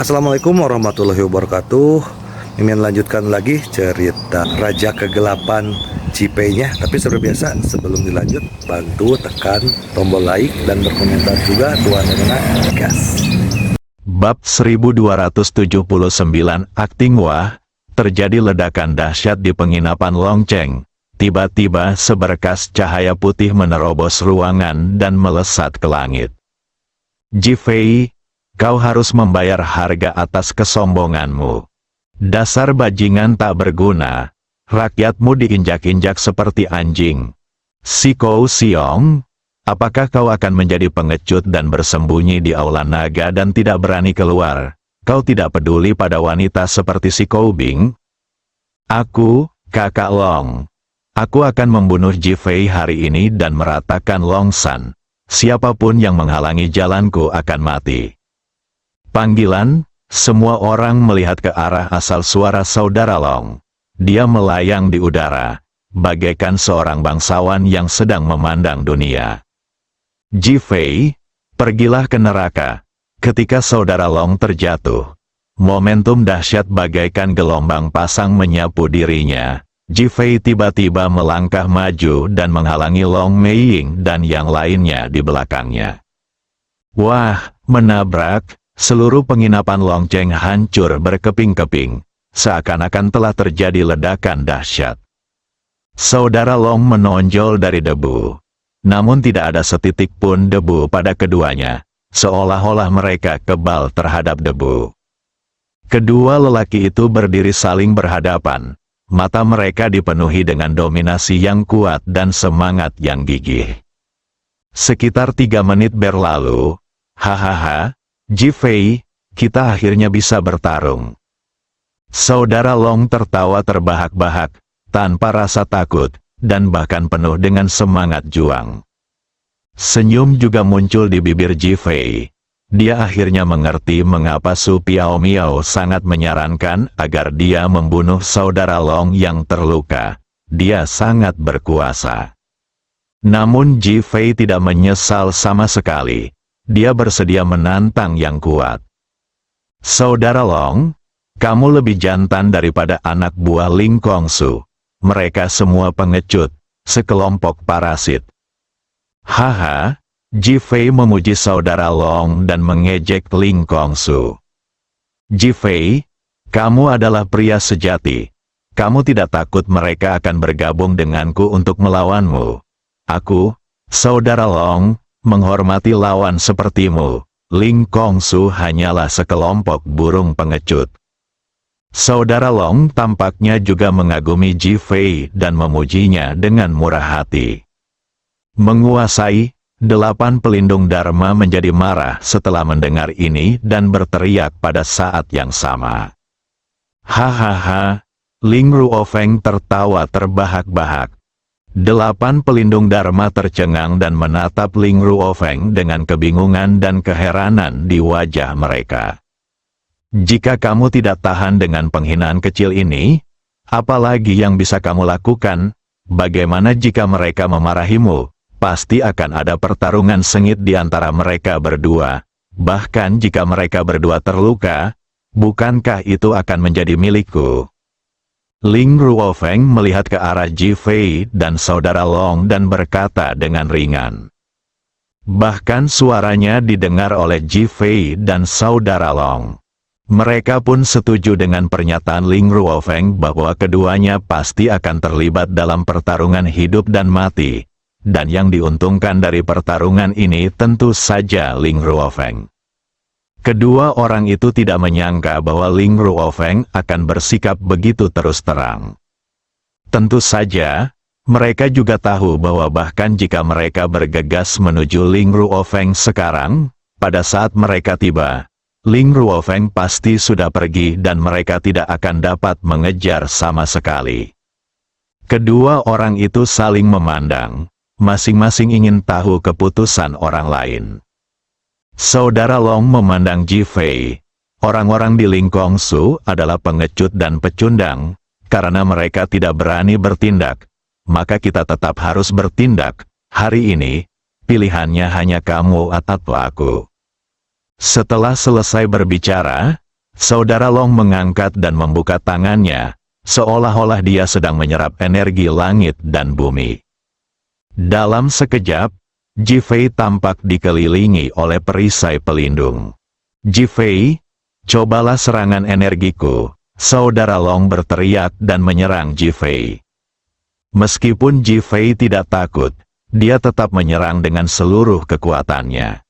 Assalamualaikum warahmatullahi wabarakatuh. Mimin lanjutkan lagi cerita Raja Kegelapan Cipenya. Tapi seperti biasa, sebelum dilanjut, bantu tekan tombol like dan berkomentar juga. Tuan Rena, gas. Bab 1279 Akting. Wah, terjadi ledakan dahsyat di penginapan Longcheng. Tiba-tiba seberkas cahaya putih menerobos ruangan dan melesat ke langit. Ji Fei, kau harus membayar harga atas kesombonganmu. Dasar bajingan tak berguna, rakyatmu diinjak-injak seperti anjing. Si Kou Siong, apakah kau akan menjadi pengecut dan bersembunyi di aula naga dan tidak berani keluar? Kau tidak peduli pada wanita seperti si Kou Bing? Aku, Kakak Long. Aku akan membunuh Ji Fei hari ini dan meratakan Longshan. Siapapun yang menghalangi jalanku akan mati. Panggilan, semua orang melihat ke arah asal suara saudara Long. Dia melayang di udara, bagaikan seorang bangsawan yang sedang memandang dunia. Ji Fei, pergilah ke neraka. Ketika saudara Long terjatuh, momentum dahsyat bagaikan gelombang pasang menyapu dirinya. Ji Fei tiba-tiba melangkah maju dan menghalangi Long Meiying dan yang lainnya di belakangnya. Wah, menabrak, seluruh penginapan Longcheng hancur berkeping-keping, seakan-akan telah terjadi ledakan dahsyat. Saudara Long menonjol dari debu, namun tidak ada setitik pun debu pada keduanya, seolah-olah mereka kebal terhadap debu. Kedua lelaki itu berdiri saling berhadapan. Mata mereka dipenuhi dengan dominasi yang kuat dan semangat yang gigih. Sekitar 3 menit berlalu, hahaha, Ji Fei, kita akhirnya bisa bertarung. Saudara Long tertawa terbahak-bahak, tanpa rasa takut, dan bahkan penuh dengan semangat juang. Senyum juga muncul di bibir Ji Fei. Dia akhirnya mengerti mengapa Su Piao Miao sangat menyarankan agar dia membunuh saudara Long yang terluka. Dia sangat berkuasa. Namun Ji Fei tidak menyesal sama sekali. Dia bersedia menantang yang kuat. Saudara Long, kamu lebih jantan daripada anak buah Ling Kongsu. Mereka semua pengecut, sekelompok parasit. Haha. Ji Fei memuji saudara Long dan mengejek Ling Kongsu. Ji Fei, kamu adalah pria sejati. Kamu tidak takut mereka akan bergabung denganku untuk melawanmu. Aku, saudara Long, menghormati lawan sepertimu. Ling Kongsu hanyalah sekelompok burung pengecut. Saudara Long tampaknya juga mengagumi Ji Fei dan memujinya dengan murah hati. Menguasai, 8 pelindung Dharma menjadi marah setelah mendengar ini dan berteriak pada saat yang sama. Hahaha, Ling Ruofeng tertawa terbahak-bahak. 8 pelindung Dharma tercengang dan menatap Ling Ruofeng dengan kebingungan dan keheranan di wajah mereka. Jika kamu tidak tahan dengan penghinaan kecil ini, apalagi yang bisa kamu lakukan? Bagaimana jika mereka memarahimu? Pasti akan ada pertarungan sengit di antara mereka berdua. Bahkan jika mereka berdua terluka, bukankah itu akan menjadi milikku? Ling Ruofeng melihat ke arah Ji Fei dan saudara Long dan berkata dengan ringan. Bahkan suaranya didengar oleh Ji Fei dan saudara Long. Mereka pun setuju dengan pernyataan Ling Ruofeng bahwa keduanya pasti akan terlibat dalam pertarungan hidup dan mati. Dan yang diuntungkan dari pertarungan ini tentu saja Ling Ruofeng. Kedua orang itu tidak menyangka bahwa Ling Ruofeng akan bersikap begitu terus terang. Tentu saja, mereka juga tahu bahwa bahkan jika mereka bergegas menuju Ling Ruofeng sekarang, pada saat mereka tiba, Ling Ruofeng pasti sudah pergi dan mereka tidak akan dapat mengejar sama sekali. Kedua orang itu saling memandang. Masing-masing ingin tahu keputusan orang lain. Saudara Long memandang Ji Fei. Orang-orang di Ling Kongsu adalah pengecut dan pecundang. Karena mereka tidak berani bertindak, maka kita tetap harus bertindak. Hari ini, pilihannya hanya kamu atau aku. Setelah selesai berbicara, Saudara Long mengangkat dan membuka tangannya, seolah-olah dia sedang menyerap energi langit dan bumi. Dalam sekejap, Jifei tampak dikelilingi oleh perisai pelindung. "Jifei, cobalah serangan energiku," Saudara Long berteriak dan menyerang Jifei. Meskipun Jifei tidak takut, dia tetap menyerang dengan seluruh kekuatannya.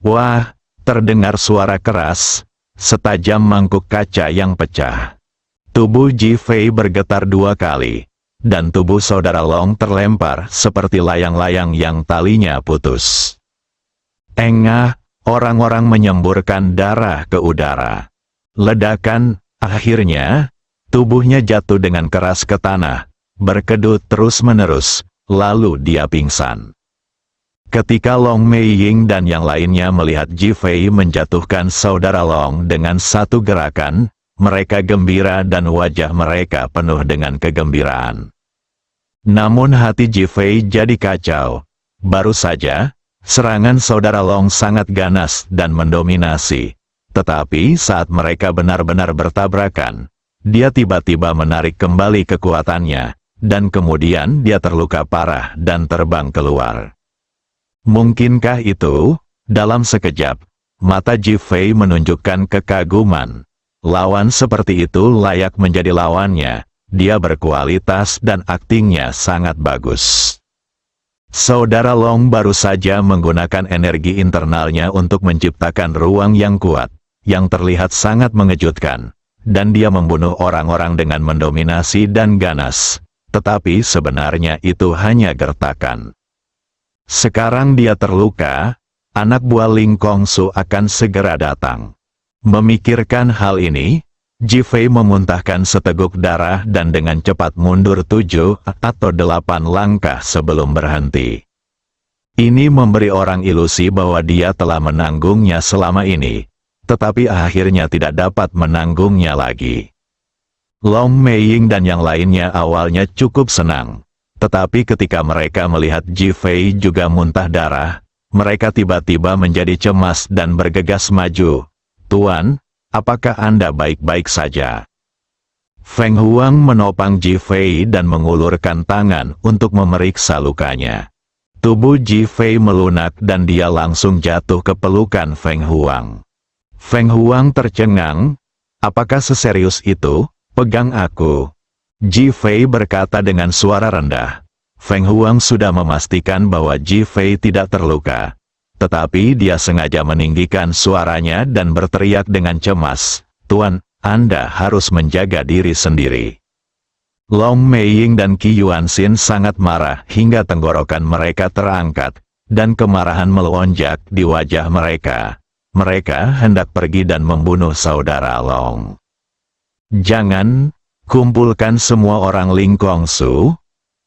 Wah, terdengar suara keras, setajam mangkuk kaca yang pecah. Tubuh Jifei bergetar 2 kali, dan tubuh Saudara Long terlempar seperti layang-layang yang talinya putus. Engah, orang-orang menyemburkan darah ke udara. Ledakan, akhirnya, tubuhnya jatuh dengan keras ke tanah, berkedut terus-menerus, lalu dia pingsan. Ketika Long Meiying dan yang lainnya melihat Jifei menjatuhkan Saudara Long dengan satu gerakan, mereka gembira dan wajah mereka penuh dengan kegembiraan. Namun hati Jifei jadi kacau. Baru saja, serangan Saudara Long sangat ganas dan mendominasi. Tetapi saat mereka benar-benar bertabrakan, dia tiba-tiba menarik kembali kekuatannya, dan kemudian dia terluka parah dan terbang keluar. Mungkinkah itu? Dalam sekejap, mata Jifei menunjukkan kekaguman. Lawan seperti itu layak menjadi lawannya. Dia berkualitas dan aktingnya sangat bagus. Saudara Long baru saja menggunakan energi internalnya untuk menciptakan ruang yang kuat, yang terlihat sangat mengejutkan, dan dia membunuh orang-orang dengan mendominasi dan ganas. Tetapi sebenarnya itu hanya gertakan. Sekarang dia terluka, anak buah Ling Kongsu akan segera datang. Memikirkan hal ini, Jifei memuntahkan seteguk darah dan dengan cepat mundur 7 atau 8 langkah sebelum berhenti. Ini memberi orang ilusi bahwa dia telah menanggungnya selama ini, tetapi akhirnya tidak dapat menanggungnya lagi. Long Meiying dan yang lainnya awalnya cukup senang. Tetapi ketika mereka melihat Jifei juga muntah darah, mereka tiba-tiba menjadi cemas dan bergegas maju. "Tuan, apakah Anda baik-baik saja?" Feng Huang menopang Jifei dan mengulurkan tangan untuk memeriksa lukanya. Tubuh Jifei melunak dan dia langsung jatuh ke pelukan Feng Huang. Feng Huang tercengang. "Apakah seserius itu? Pegang aku." Jifei berkata dengan suara rendah. Feng Huang sudah memastikan bahwa Jifei tidak terluka. Tetapi dia sengaja meninggikan suaranya dan berteriak dengan cemas, "Tuan, Anda harus menjaga diri sendiri." Long Meiying dan Qi Yuanxin sangat marah hingga tenggorokan mereka terangkat, dan kemarahan melonjak di wajah mereka. Mereka hendak pergi dan membunuh Saudara Long. "Jangan! Kumpulkan semua orang Ling Kongsu,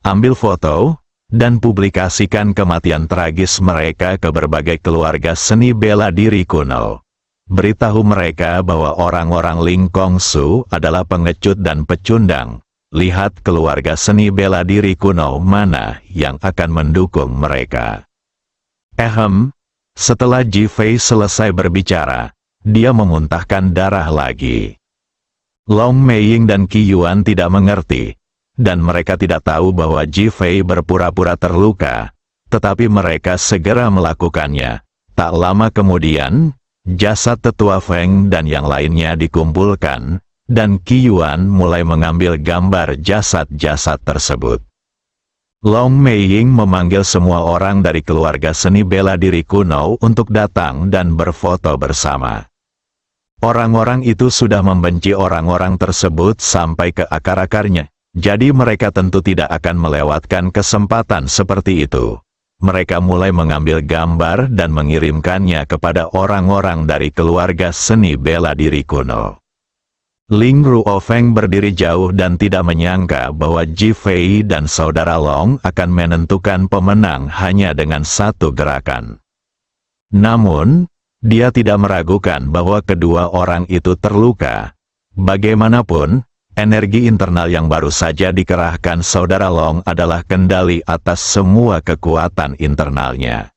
ambil foto, dan publikasikan kematian tragis mereka ke berbagai keluarga seni bela diri kuno. Beritahu mereka bahwa orang-orang Ling Kongsu adalah pengecut dan pecundang. Lihat keluarga seni bela diri kuno mana yang akan mendukung mereka." Setelah Jifei selesai berbicara, dia memuntahkan darah lagi. Long Meiying dan Qi Yuan tidak mengerti, dan mereka tidak tahu bahwa Jifei berpura-pura terluka, tetapi mereka segera melakukannya. Tak lama kemudian, jasad tetua Feng dan yang lainnya dikumpulkan, dan Qi Yuan mulai mengambil gambar jasad-jasad tersebut. Long Meiying memanggil semua orang dari keluarga seni bela diri kuno untuk datang dan berfoto bersama. Orang-orang itu sudah membenci orang-orang tersebut sampai ke akar-akarnya, jadi mereka tentu tidak akan melewatkan kesempatan seperti itu. Mereka mulai mengambil gambar dan mengirimkannya kepada orang-orang dari keluarga seni bela diri kuno. Ling Ruofeng berdiri jauh dan tidak menyangka bahwa Jifei dan Saudara Long akan menentukan pemenang hanya dengan satu gerakan. Namun, dia tidak meragukan bahwa kedua orang itu terluka. Bagaimanapun, energi internal yang baru saja dikerahkan Saudara Long adalah kendali atas semua kekuatan internalnya.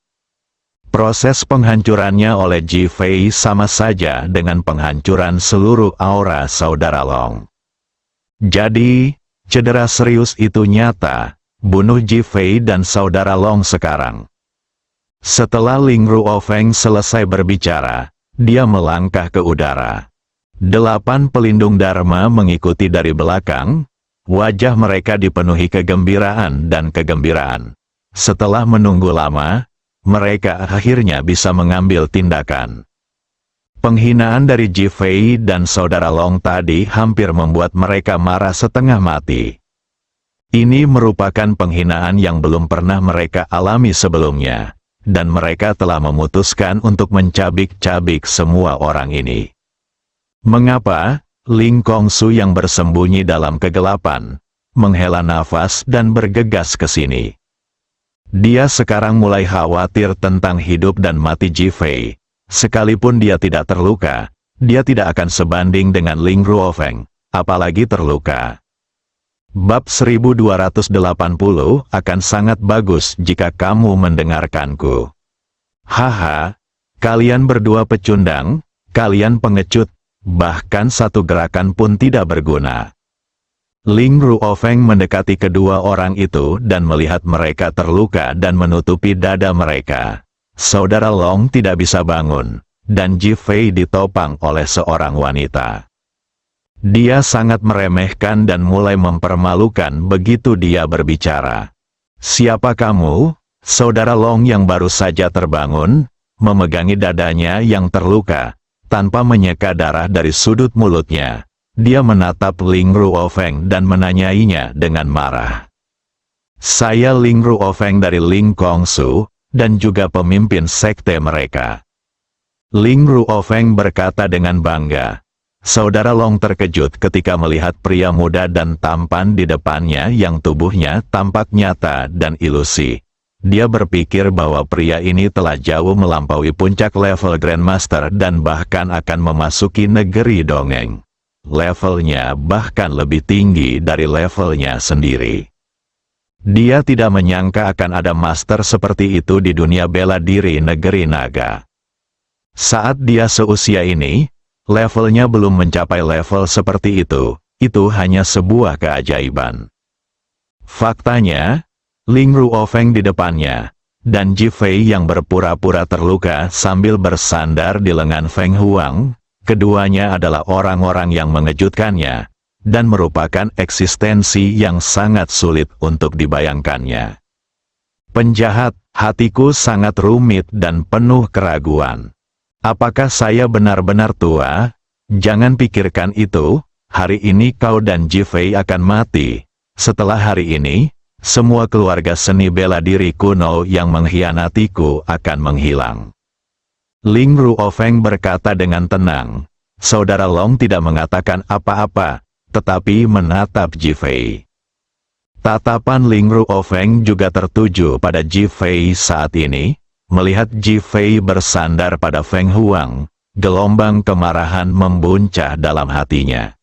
Proses penghancurannya oleh Ji Fei sama saja dengan penghancuran seluruh aura saudara Long. Jadi, cedera serius itu nyata, bunuh Ji Fei dan saudara Long sekarang. Setelah Ling Ruofeng selesai berbicara, dia melangkah ke udara. 8 pelindung Dharma mengikuti dari belakang, wajah mereka dipenuhi kegembiraan dan kegembiraan. Setelah menunggu lama, mereka akhirnya bisa mengambil tindakan. Penghinaan dari Ji Fei dan saudara Long tadi hampir membuat mereka marah setengah mati. Ini merupakan penghinaan yang belum pernah mereka alami sebelumnya, dan mereka telah memutuskan untuk mencabik-cabik semua orang ini. Mengapa? Ling Kongsu yang bersembunyi dalam kegelapan, menghela nafas dan bergegas ke sini. Dia sekarang mulai khawatir tentang hidup dan mati Ji Fei. Sekalipun dia tidak terluka, dia tidak akan sebanding dengan Ling Ruofeng, apalagi terluka. Bab 1280 akan sangat bagus jika kamu mendengarkanku. Haha, kalian berdua pecundang, kalian pengecut, bahkan satu gerakan pun tidak berguna. Ling Ruofeng mendekati kedua orang itu dan melihat mereka terluka dan menutupi dada mereka. Saudara Long tidak bisa bangun, dan Ji Fei ditopang oleh seorang wanita. Dia sangat meremehkan dan mulai mempermalukan begitu dia berbicara. Siapa kamu? Saudara Long yang baru saja terbangun, memegangi dadanya yang terluka, tanpa menyeka darah dari sudut mulutnya. Dia menatap Ling Ruofeng dan menanyainya dengan marah. Saya Ling Ruofeng dari Ling Kongsu, dan juga pemimpin sekte mereka. Ling Ruofeng berkata dengan bangga. Saudara Long terkejut ketika melihat pria muda dan tampan di depannya yang tubuhnya tampak nyata dan ilusi. Dia berpikir bahwa pria ini telah jauh melampaui puncak level Grandmaster dan bahkan akan memasuki negeri dongeng. Levelnya bahkan lebih tinggi dari levelnya sendiri. Dia tidak menyangka akan ada master seperti itu di dunia bela diri negeri naga. Saat dia seusia ini, levelnya belum mencapai level seperti itu hanya sebuah keajaiban. Faktanya, Ling Ruofeng di depannya, dan Ji Fei yang berpura-pura terluka sambil bersandar di lengan Feng Huang. Keduanya adalah orang-orang yang mengejutkannya, dan merupakan eksistensi yang sangat sulit untuk dibayangkannya. Penjahat, hatiku sangat rumit dan penuh keraguan. Apakah saya benar-benar tua? Jangan pikirkan itu, hari ini kau dan Ji Fei akan mati. Setelah hari ini, semua keluarga seni bela diri kuno yang mengkhianatiku akan menghilang. Ling Ruofeng berkata dengan tenang. Saudara Long tidak mengatakan apa-apa, tetapi menatap Ji Fei. Tatapan Ling Ruofeng juga tertuju pada Ji Fei saat ini. Melihat Ji Fei bersandar pada Feng Huang, gelombang kemarahan membuncah dalam hatinya.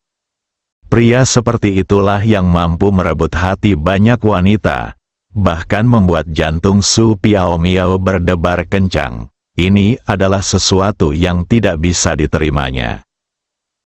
Pria seperti itulah yang mampu merebut hati banyak wanita, bahkan membuat jantung Su Piaomiao berdebar kencang. Ini adalah sesuatu yang tidak bisa diterimanya.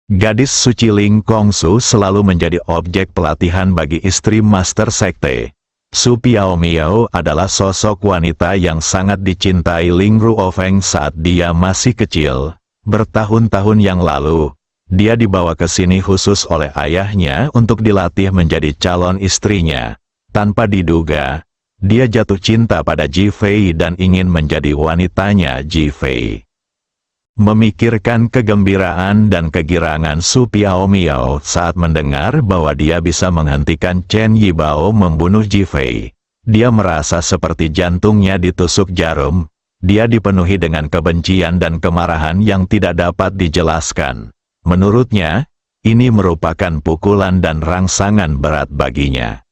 Gadis suci Ling Kongsu selalu menjadi objek pelatihan bagi istri Master Sekte. Su Piaomiao adalah sosok wanita yang sangat dicintai Ling Ruofeng saat dia masih kecil. Bertahun-tahun yang lalu, dia dibawa ke sini khusus oleh ayahnya untuk dilatih menjadi calon istrinya. Tanpa diduga, dia jatuh cinta pada Ji Fei dan ingin menjadi wanitanya Ji Fei. Memikirkan kegembiraan dan kegirangan Su Piaomiao saat mendengar bahwa dia bisa menghentikan Chen Yibao membunuh Ji Fei. Dia merasa seperti jantungnya ditusuk jarum. Dia dipenuhi dengan kebencian dan kemarahan yang tidak dapat dijelaskan. Menurutnya, ini merupakan pukulan dan rangsangan berat baginya.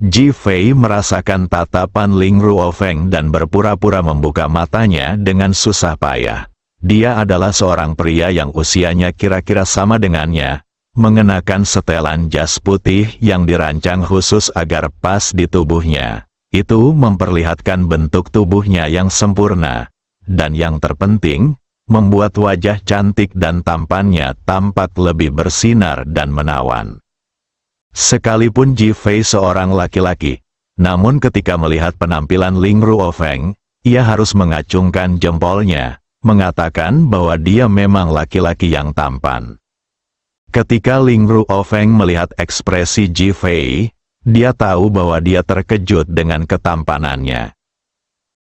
Ji Fei merasakan tatapan Ling Ruofeng dan berpura-pura membuka matanya dengan susah payah. Dia adalah seorang pria yang usianya kira-kira sama dengannya, mengenakan setelan jas putih yang dirancang khusus agar pas di tubuhnya. Itu memperlihatkan bentuk tubuhnya yang sempurna, dan yang terpenting, membuat wajah cantik dan tampannya tampak lebih bersinar dan menawan. Sekalipun Ji Fei seorang laki-laki, namun ketika melihat penampilan Ling Ruofeng, ia harus mengacungkan jempolnya, mengatakan bahwa dia memang laki-laki yang tampan. Ketika Ling Ruofeng melihat ekspresi Ji Fei, dia tahu bahwa dia terkejut dengan ketampanannya.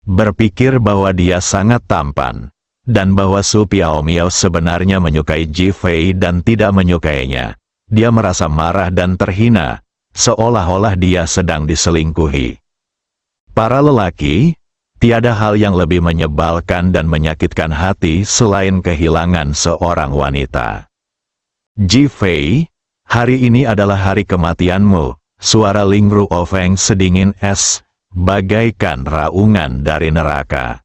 Berpikir bahwa dia sangat tampan, dan bahwa Su Piaomiao sebenarnya menyukai Ji Fei dan tidak menyukainya. Dia merasa marah dan terhina, seolah-olah dia sedang diselingkuhi. Para lelaki, tiada hal yang lebih menyebalkan dan menyakitkan hati selain kehilangan seorang wanita. Ji Fei, hari ini adalah hari kematianmu, suara Ling Ruofeng sedingin es, bagaikan raungan dari neraka.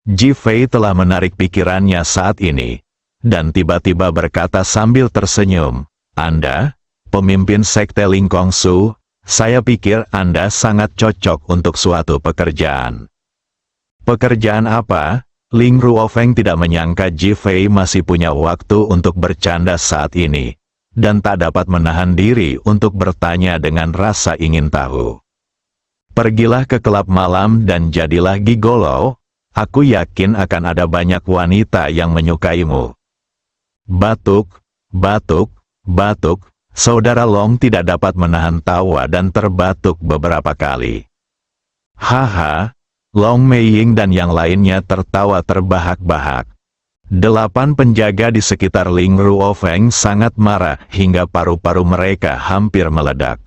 Ji Fei telah menarik pikirannya saat ini, dan tiba-tiba berkata sambil tersenyum, "Anda, pemimpin sekte Ling Kongsu, saya pikir Anda sangat cocok untuk suatu pekerjaan." Pekerjaan apa? Ling Ruofeng tidak menyangka Ji Fei masih punya waktu untuk bercanda saat ini, dan tak dapat menahan diri untuk bertanya dengan rasa ingin tahu. "Pergilah ke klub malam dan jadilah gigolo, aku yakin akan ada banyak wanita yang menyukaimu." Batuk, batuk, batuk, saudara Long tidak dapat menahan tawa dan terbatuk beberapa kali. Haha, Long Meiying dan yang lainnya tertawa terbahak-bahak. 8 penjaga di sekitar Ling Ruofeng sangat marah hingga paru-paru mereka hampir meledak.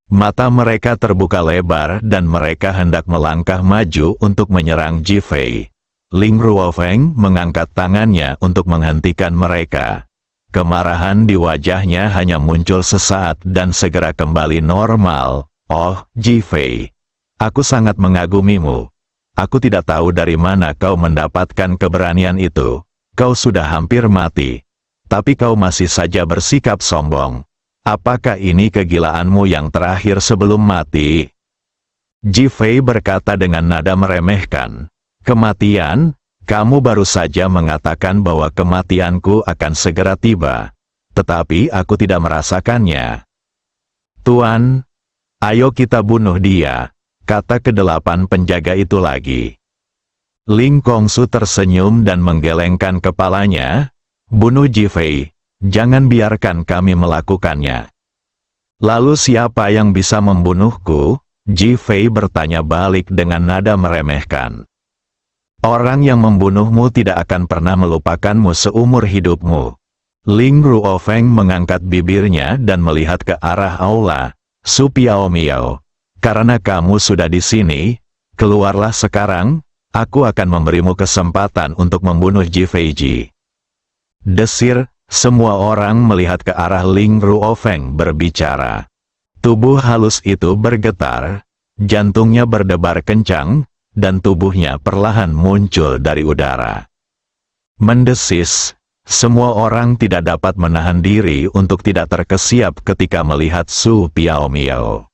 Mata mereka terbuka lebar dan mereka hendak melangkah maju untuk menyerang Ji Fei. Ling Ruofeng mengangkat tangannya untuk menghentikan mereka. Kemarahan di wajahnya hanya muncul sesaat dan segera kembali normal. "Oh, Ji Fei, aku sangat mengagumimu. Aku tidak tahu dari mana kau mendapatkan keberanian itu. Kau sudah hampir mati, tapi kau masih saja bersikap sombong. Apakah ini kegilaanmu yang terakhir sebelum mati?" Ji Fei berkata dengan nada meremehkan, "Kematian? Kamu baru saja mengatakan bahwa kematianku akan segera tiba, tetapi aku tidak merasakannya." "Tuan, ayo kita bunuh dia," kata ke-8 penjaga itu lagi. Ling Kongsu tersenyum dan menggelengkan kepalanya. "Bunuh Ji Fei, jangan biarkan kami melakukannya." "Lalu siapa yang bisa membunuhku?" Ji Fei bertanya balik dengan nada meremehkan. "Orang yang membunuhmu tidak akan pernah melupakanmu seumur hidupmu." Ling Ruofeng mengangkat bibirnya dan melihat ke arah aula. "Su Piaomiao, karena kamu sudah di sini, keluarlah sekarang, aku akan memberimu kesempatan untuk membunuh Ji Fei Ji." Desir, semua orang melihat ke arah Ling Ruofeng berbicara. Tubuh halus itu bergetar, jantungnya berdebar kencang, dan tubuhnya perlahan muncul dari udara. Mendesis, semua orang tidak dapat menahan diri untuk tidak terkesiap ketika melihat Su Piaomiao.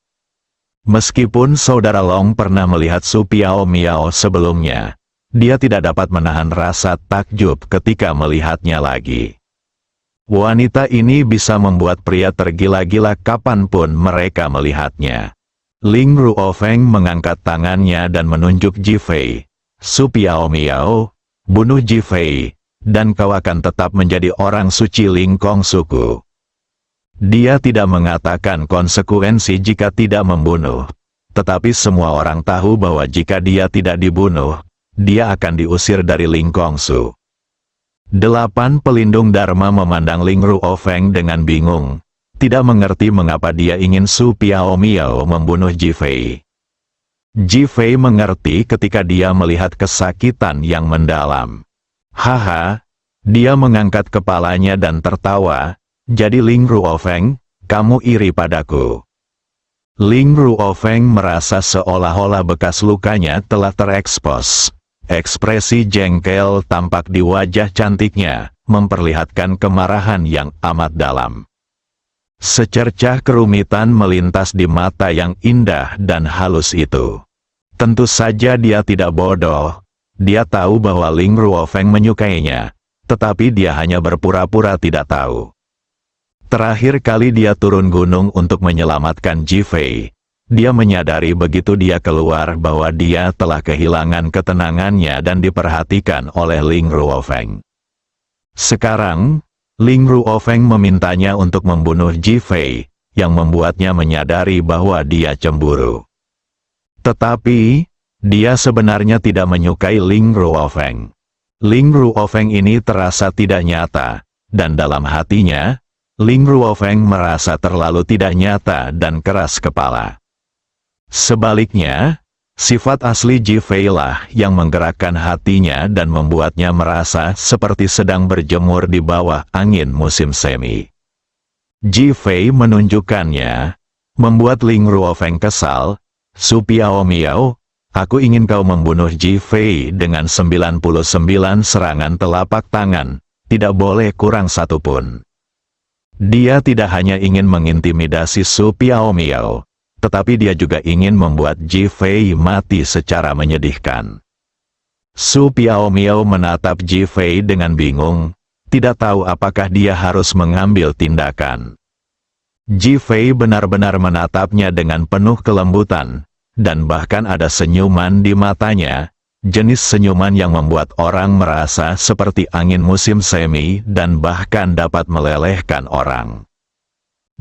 Meskipun saudara Long pernah melihat Su Piaomiao sebelumnya, dia tidak dapat menahan rasa takjub ketika melihatnya lagi. Wanita ini bisa membuat pria tergila-gila kapanpun mereka melihatnya. Ling Ruofeng mengangkat tangannya dan menunjuk Ji Fei. "Su Piaomiao, bunuh Ji Fei, dan kau akan tetap menjadi orang suci Ling Kongsuku." Dia tidak mengatakan konsekuensi jika tidak membunuh, tetapi semua orang tahu bahwa jika dia tidak dibunuh, dia akan diusir dari Ling Kongsu. 8 pelindung Dharma memandang Ling Ruofeng dengan bingung. Tidak mengerti mengapa dia ingin Su Piaomiao membunuh Ji Fei. Ji Fei mengerti ketika dia melihat kesakitan yang mendalam. Haha, dia mengangkat kepalanya dan tertawa. "Jadi Ling Ruofeng, kamu iri padaku." Ling Ruofeng merasa seolah-olah bekas lukanya telah terekspos. Ekspresi jengkel tampak di wajah cantiknya, memperlihatkan kemarahan yang amat dalam. Secercah kerumitan melintas di mata yang indah dan halus itu. Tentu saja dia tidak bodoh. Dia tahu bahwa Ling Ruofeng menyukainya, tetapi dia hanya berpura-pura tidak tahu. Terakhir kali dia turun gunung untuk menyelamatkan Ji Fei, dia menyadari begitu dia keluar bahwa dia telah kehilangan ketenangannya dan diperhatikan oleh Ling Ruofeng. Sekarang, Ling Ruofeng memintanya untuk membunuh Ji Fei, yang membuatnya menyadari bahwa dia cemburu. Tetapi, dia sebenarnya tidak menyukai Ling Ruofeng. Ling Ruofeng ini terasa tidak nyata, dan dalam hatinya, Ling Ruofeng merasa terlalu tidak nyata dan keras kepala. Sebaliknya, sifat asli Ji Fei lah yang menggerakkan hatinya dan membuatnya merasa seperti sedang berjemur di bawah angin musim semi. Ji Fei menunjukkannya, membuat Ling Ruofeng kesal. Su Piao Miao, aku ingin kau membunuh Ji Fei dengan 99 serangan telapak tangan, tidak boleh kurang satu pun. Dia tidak hanya ingin mengintimidasi Su Piao Miao, tetapi dia juga ingin membuat Ji Fei mati secara menyedihkan. Su Piao Miao menatap Ji Fei dengan bingung, tidak tahu apakah dia harus mengambil tindakan. Ji Fei benar-benar menatapnya dengan penuh kelembutan, dan bahkan ada senyuman di matanya, jenis senyuman yang membuat orang merasa seperti angin musim semi dan bahkan dapat melelehkan orang.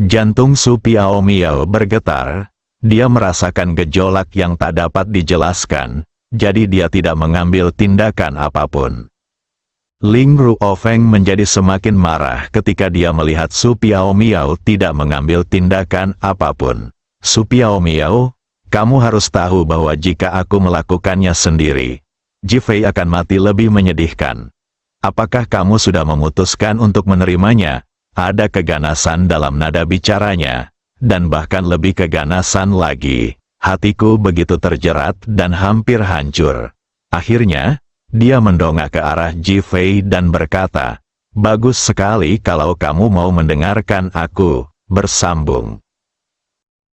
Jantung Su Piao Miao bergetar, dia merasakan gejolak yang tak dapat dijelaskan, jadi dia tidak mengambil tindakan apapun. Ling Ruofeng menjadi semakin marah ketika dia melihat Su Piao Miao tidak mengambil tindakan apapun. Su Piao Miao, kamu harus tahu bahwa jika aku melakukannya sendiri, Ji Fei akan mati lebih menyedihkan. Apakah kamu sudah memutuskan untuk menerimanya? Ada keganasan dalam nada bicaranya, dan bahkan lebih keganasan lagi. Hatiku begitu terjerat dan hampir hancur. Akhirnya, dia mendongak ke arah Ji Fei dan berkata, bagus sekali kalau kamu mau mendengarkan aku bersambung.